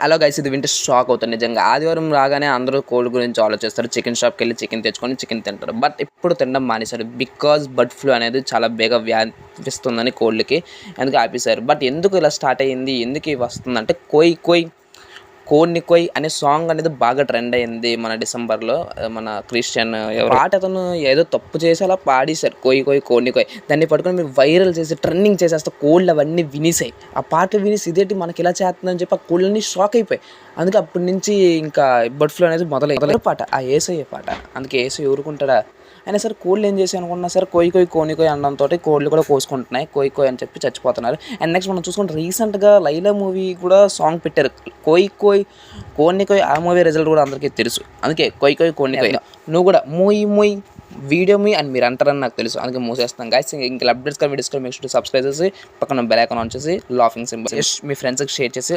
Hello guys, ఇది వింటే shock అవుతారు నిజంగా. ఆదివారం రాగానే అందరూ కోడి గురించి ఆలోచిస్తారు. చికెన్ షాప్కి వెళ్ళి చికెన్ తెచ్చుకొని చికెన్ తింటారు. బట్ ఇప్పుడు తినడం మానేశారు. బికాజ్ బర్డ్ ఫ్లూ అనేది చాలా బేగా వ్యాపిస్తుందని కోళ్ళకి ఎందుకు ఆపేశారు. బట్ ఎందుకు ఇలా స్టార్ట్ అయ్యింది, ఎందుకు ఇవి వస్తుందంటే కోయ్ కోయ్ కోడిని కోయ్ అనే సాంగ్ అనేది బాగా ట్రెండ్ అయింది మన డిసెంబర్లో. మన క్రిస్టియన్ పాట అతను ఏదో తప్పు చేసి అలా పాడేశారు, కోయ్ కోయ్ కోడిని కోయ్. దాన్ని పట్టుకొని మీరు వైరల్ చేసి ట్రెండింగ్ చేసేస్తే కోళ్ళు అవన్నీ వినేసాయి. ఆ పాట వినేసి ఇదేంటి మనకి ఇలా చేస్తుందని చెప్పి ఆ కోళ్ళన్నీ షాక్ అయిపోయాయి. అందుకే అప్పటి నుంచి ఇంకా బర్డ్ ఫ్లూ అనేది మొదలైన పాట ఆ ఏసయ్య పాట. అందుకే ఏసయ్య ఊరుకుంటాడా. అయినా సరే కోళ్ళు ఏం చేసి అనుకున్నా సరే కోయ్ కోయ్ కోని కోయ్ అనడంతో కోళ్ళు కూడా కోసుకుంటున్నాయి, కోయ్ కోయ్ అని చెప్పి చచ్చిపోతున్నారు. అండ్ నెక్స్ట్ మనం చూసుకుంటే రీసెంట్గా లైలా మూవీ కూడా సాంగ్ పెట్టారు, కోయ్ కోయ్ కోని కోయ్. ఆ మూవీ రిజల్ట్ కూడా అందరికీ తెలుసు. అందుకే కోయ్ కోయ్ కోని కోయ్. నువ్వు కూడా మూయ్ మూయ్ వీడియో మీ అని మీరు అంటారని నాకు తెలుసు. అందుకే మూసేస్తాం గైస్. ఇంకా అప్డేట్స్ కానీ వీడియోస్ కానీ మీకు సబ్స్క్రైబ్ చేసి పక్కన బెల్ ఐకాన్ ఆన్ చేసి లాఫింగ్ సింబల్ మీ ఫ్రెండ్స్కి షేర్ చేసి